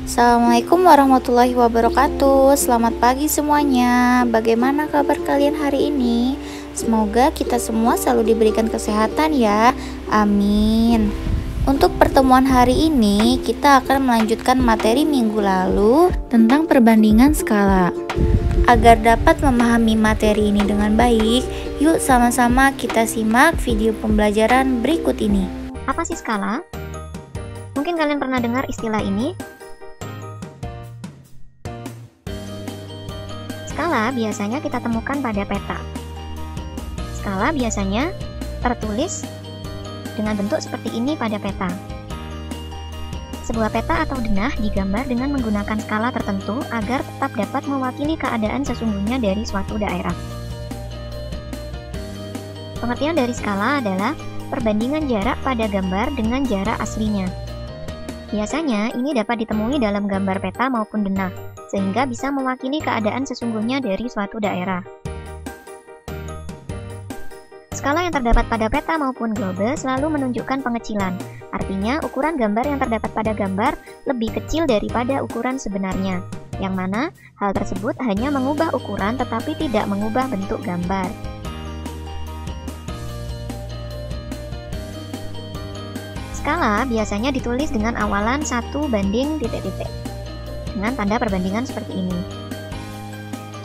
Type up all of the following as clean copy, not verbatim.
Assalamualaikum warahmatullahi wabarakatuh. Selamat pagi semuanya. Bagaimana kabar kalian hari ini? Semoga kita semua selalu diberikan kesehatan ya. Amin. Untuk pertemuan hari ini, kita akan melanjutkan materi minggu lalu tentang perbandingan skala. Agar dapat memahami materi ini dengan baik, yuk sama-sama kita simak video pembelajaran berikut ini. Apa sih skala? Mungkin kalian pernah dengar istilah ini. Skala biasanya kita temukan pada peta. Skala biasanya tertulis dengan bentuk seperti ini pada peta. Sebuah peta atau denah digambar dengan menggunakan skala tertentu agar tetap dapat mewakili keadaan sesungguhnya dari suatu daerah. Pengertian dari skala adalah perbandingan jarak pada gambar dengan jarak aslinya. Biasanya ini dapat ditemui dalam gambar peta maupun denah, sehingga bisa mewakili keadaan sesungguhnya dari suatu daerah. Skala yang terdapat pada peta maupun globe selalu menunjukkan pengecilan, artinya ukuran gambar yang terdapat pada gambar lebih kecil daripada ukuran sebenarnya, yang mana hal tersebut hanya mengubah ukuran tetapi tidak mengubah bentuk gambar. Skala biasanya ditulis dengan awalan 1 banding titik-titik dengan tanda perbandingan seperti ini.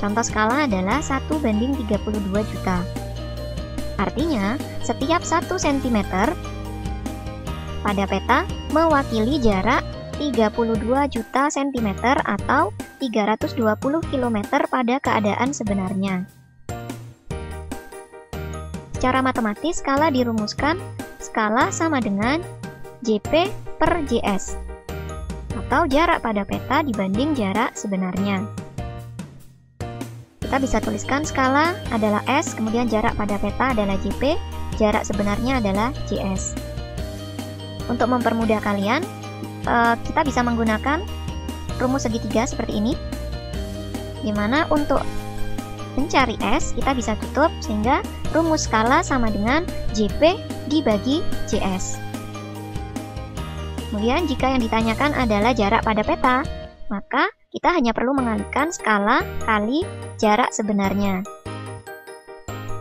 Contoh skala adalah 1 banding 32 juta. Artinya, setiap 1 cm pada peta mewakili jarak 32 juta cm atau 320 km pada keadaan sebenarnya. Secara matematis, skala dirumuskan skala sama dengan JP per JS, atau jarak pada peta dibanding jarak sebenarnya. Kita bisa tuliskan skala adalah S, kemudian jarak pada peta adalah JP, jarak sebenarnya adalah JS. Untuk mempermudah kalian, kita bisa menggunakan rumus segitiga seperti ini, dimana untuk mencari S, kita bisa tutup sehingga rumus skala sama dengan JP dibagi JS. Kemudian jika yang ditanyakan adalah jarak pada peta, maka kita hanya perlu mengalihkan skala kali jarak sebenarnya.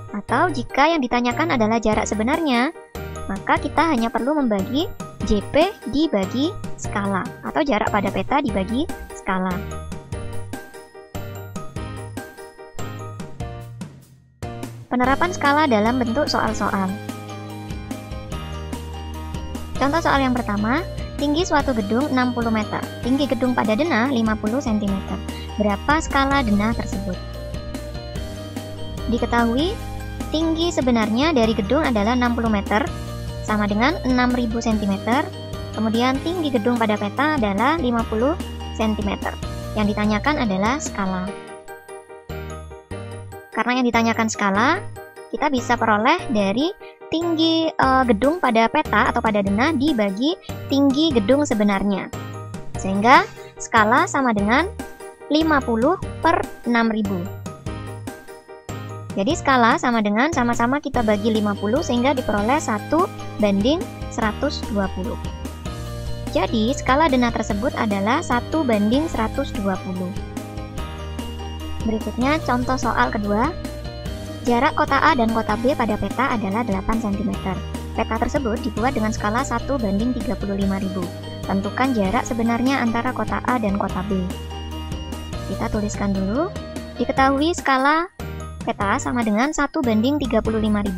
Atau jika yang ditanyakan adalah jarak sebenarnya, maka kita hanya perlu membagi JP dibagi skala, atau jarak pada peta dibagi skala. Penerapan skala dalam bentuk soal-soal. Contoh soal yang pertama, tinggi suatu gedung 60 meter, tinggi gedung pada denah 50 cm. Berapa skala denah tersebut? Diketahui, tinggi sebenarnya dari gedung adalah 60 meter, sama dengan 6000 cm. Kemudian tinggi gedung pada peta adalah 50 cm. Yang ditanyakan adalah skala. Karena yang ditanyakan skala, kita bisa peroleh dari tinggi gedung pada peta atau pada denah dibagi tinggi gedung sebenarnya. Sehingga skala sama dengan 50 per 6000. Jadi skala sama dengan sama-sama kita bagi 50 sehingga diperoleh 1 banding 120. Jadi skala denah tersebut adalah 1 banding 120. Berikutnya contoh soal kedua. Jarak kota A dan kota B pada peta adalah 8 cm. Peta tersebut dibuat dengan skala 1 banding 35.000. Tentukan jarak sebenarnya antara kota A dan kota B. Kita tuliskan dulu. Diketahui skala peta sama dengan 1 banding 35.000.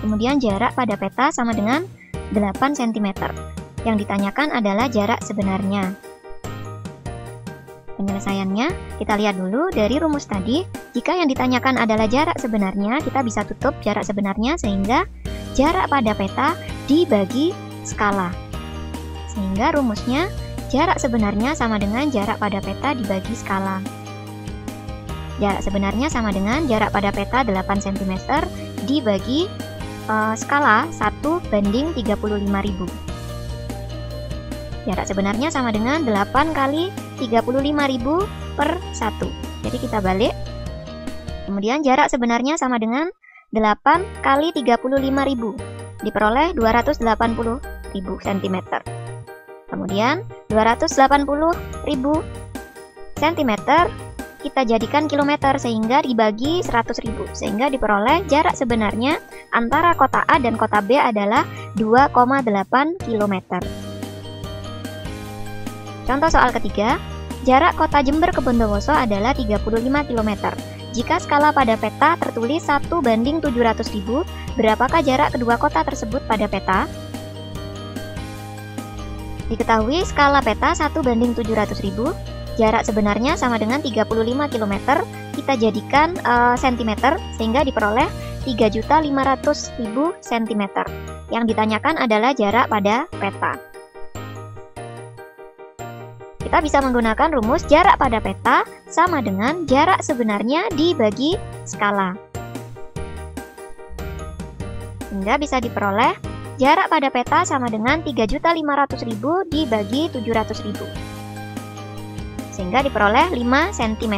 Kemudian jarak pada peta sama dengan 8 cm. Yang ditanyakan adalah jarak sebenarnya. Penyelesaiannya, kita lihat dulu dari rumus tadi. Jika yang ditanyakan adalah jarak sebenarnya, kita bisa tutup jarak sebenarnya sehingga jarak pada peta dibagi skala. Sehingga rumusnya jarak sebenarnya sama dengan jarak pada peta dibagi skala. Jarak sebenarnya sama dengan jarak pada peta 8 cm dibagi skala 1 banding 35.000. Jarak sebenarnya sama dengan 8 kali 35.000 per 1. Jadi kita balik. Kemudian jarak sebenarnya sama dengan 8 kali 35.000. Diperoleh 280.000 cm. Kemudian 280.000 cm kita jadikan kilometer sehingga dibagi 100.000 sehingga diperoleh jarak sebenarnya antara kota A dan kota B adalah 2,8 km. Contoh soal ketiga, jarak kota Jember ke Bondowoso adalah 35 km. Jika skala pada peta tertulis 1:700.000, berapakah jarak kedua kota tersebut pada peta? Diketahui skala peta 1:700.000, jarak sebenarnya sama dengan 35 km, kita jadikan cm sehingga diperoleh 3.500.000 cm. Yang ditanyakan adalah jarak pada peta. Kita bisa menggunakan rumus jarak pada peta sama dengan jarak sebenarnya dibagi skala. Sehingga bisa diperoleh jarak pada peta sama dengan 3.500.000 dibagi 700.000. Sehingga diperoleh 5 cm.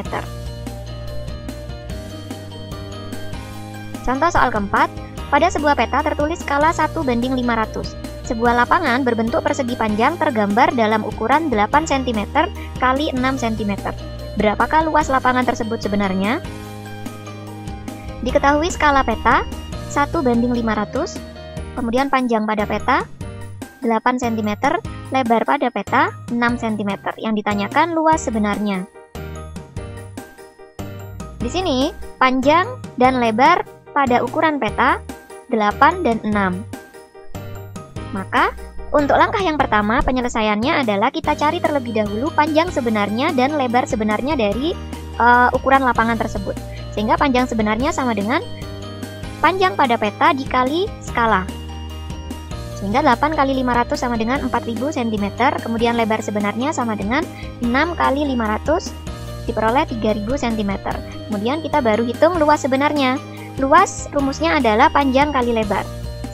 Contoh soal keempat, pada sebuah peta tertulis skala 1:500. Sebuah lapangan berbentuk persegi panjang tergambar dalam ukuran 8 cm x 6 cm. Berapakah luas lapangan tersebut sebenarnya? Diketahui skala peta 1:500, kemudian panjang pada peta 8 cm, lebar pada peta 6 cm. Yang ditanyakan luas sebenarnya. Di sini, panjang dan lebar pada ukuran peta 8 dan 6. Maka, untuk langkah yang pertama, penyelesaiannya adalah kita cari terlebih dahulu panjang sebenarnya dan lebar sebenarnya dari ukuran lapangan tersebut. Sehingga panjang sebenarnya sama dengan panjang pada peta dikali skala. Sehingga 8 kali 500 sama dengan 4000 cm, kemudian lebar sebenarnya sama dengan 6 kali 500 diperoleh 3000 cm. Kemudian kita baru hitung luas sebenarnya. Luas rumusnya adalah panjang kali lebar.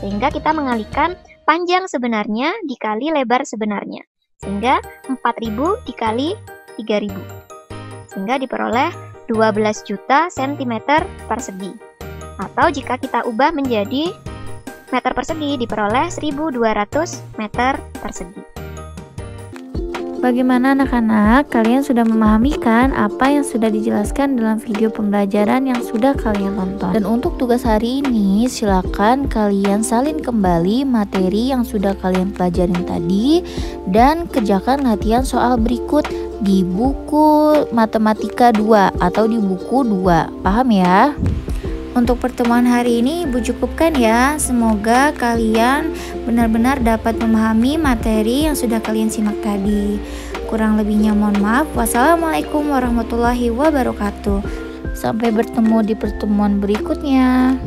Sehingga kita mengalihkan panjang sebenarnya dikali lebar sebenarnya. Sehingga 4000 dikali 3000. Sehingga diperoleh 12 juta cm persegi. Atau jika kita ubah menjadi meter persegi diperoleh 1200 meter persegi. Bagaimana anak-anak? Kalian sudah memahami kan apa yang sudah dijelaskan dalam video pembelajaran yang sudah kalian tonton? Dan untuk tugas hari ini, silakan kalian salin kembali materi yang sudah kalian pelajarin tadi dan kerjakan latihan soal berikut di buku Matematika 2 atau di buku 2. Paham ya? Untuk pertemuan hari ini Ibu cukupkan ya. Semoga kalian benar-benar dapat memahami materi yang sudah kalian simak tadi. Kurang lebihnya mohon maaf. Wassalamualaikum warahmatullahi wabarakatuh. Sampai bertemu di pertemuan berikutnya.